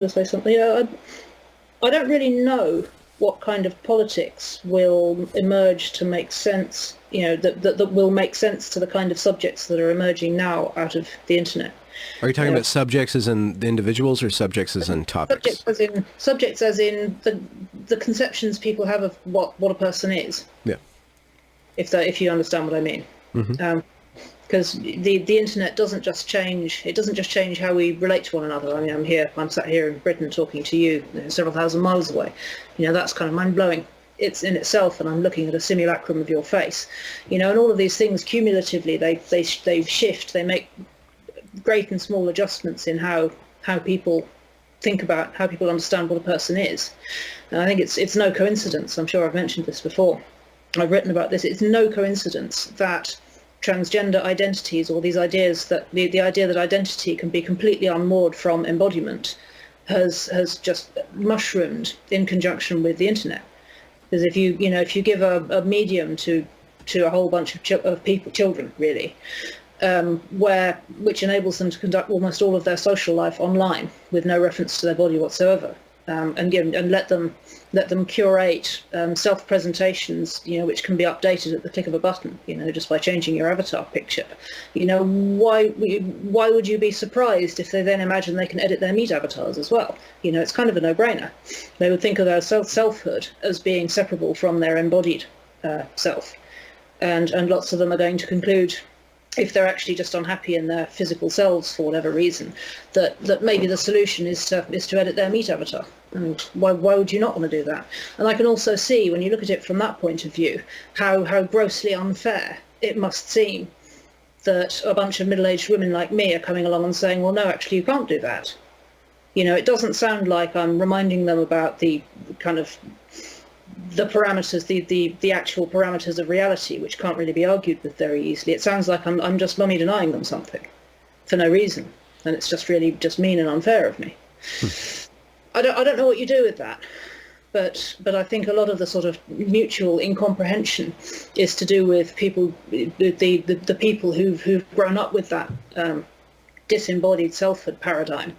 to say something. I don't really know what kind of politics will emerge to make sense, that will make sense to the kind of subjects that are emerging now out of the internet. Are you talking about subjects as in the individuals or subjects as in topics? Subjects as in the conceptions people have of what a person is. Yeah. If you understand what I mean. Mm-hmm. Because the internet doesn't just change how we relate to one another. I mean, I'm sat here in Britain talking to you, several thousand miles away. That's kind of mind-blowing. It's in itself, and I'm looking at a simulacrum of your face. And all of these things cumulatively, they shift, they make great and small adjustments in how people think about, how people understand what a person is. And I think it's no coincidence, I'm sure I've mentioned this before, I've written about this, it's no coincidence that transgender identities, or these ideas that the idea that identity can be completely unmoored from embodiment, has just mushroomed in conjunction with the internet. Because if you give a medium to a whole bunch of children really, which enables them to conduct almost all of their social life online with no reference to their body whatsoever, and let them curate self-presentations, which can be updated at the click of a button, just by changing your avatar picture. Why would you be surprised if they then imagine they can edit their meat avatars as well? It's kind of a no-brainer. They would think of their selfhood as being separable from their embodied self, and lots of them are going to conclude, if they're actually just unhappy in their physical selves for whatever reason, that maybe the solution is to edit their meat avatar. And why would you not want to do that? And I can also see, when you look at it from that point of view, how grossly unfair it must seem that a bunch of middle-aged women like me are coming along and saying, well, no, actually, you can't do that. It doesn't sound like I'm reminding them about the kind of the parameters, the actual parameters of reality, which can't really be argued with very easily. It sounds like I'm just mummy denying them something for no reason, and it's just really just mean and unfair of me. I don't know what you do with that, but I think a lot of the sort of mutual incomprehension is to do with people, the people who've grown up with that disembodied selfhood paradigm,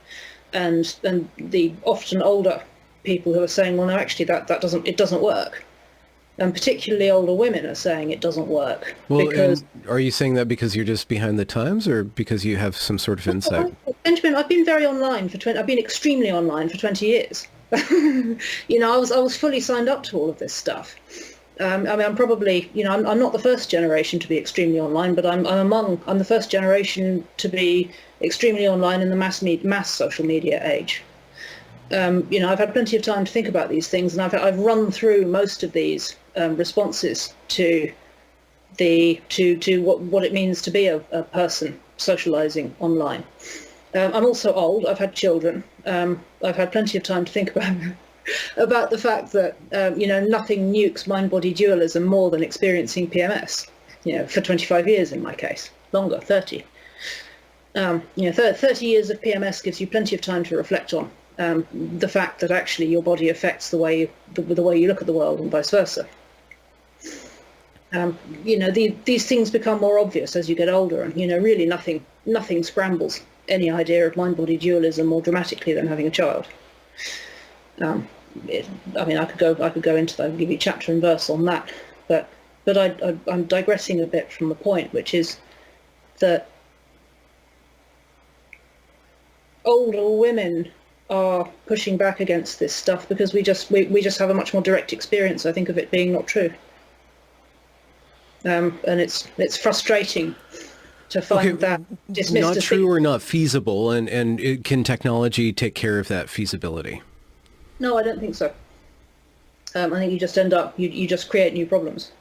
and the often older people who are saying, well, no, actually, that doesn't work. And particularly older women are saying it doesn't work. Well, because are you saying that because you're just behind the times, or because you have some sort of insight? Benjamin, I've been I've been extremely online for 20 years. I was fully signed up to all of this stuff. I'm probably, I'm not the first generation to be extremely online, but I'm the first generation to be extremely online in the mass social media age. I've had plenty of time to think about these things, and I've run through most of these responses to what it means to be a person socializing online. I'm also old. I've had children. I've had plenty of time to think about the fact that nothing nukes mind-body dualism more than experiencing PMS. For 25 years in my case, longer, 30. 30 years of PMS gives you plenty of time to reflect on the fact that actually your body affects the way you look at the world, and vice versa. These things become more obvious as you get older, and really nothing scrambles any idea of mind-body dualism more dramatically than having a child. I could go into that and give you chapter and verse on that, but I'm digressing a bit from the point, which is that older women are pushing back against this stuff because we just have a much more direct experience, I think, of it being not true. And it's frustrating to find that dismissed not as true or not feasible, and can technology take care of that feasibility? No, I don't think so. I think you just end up, you just create new problems.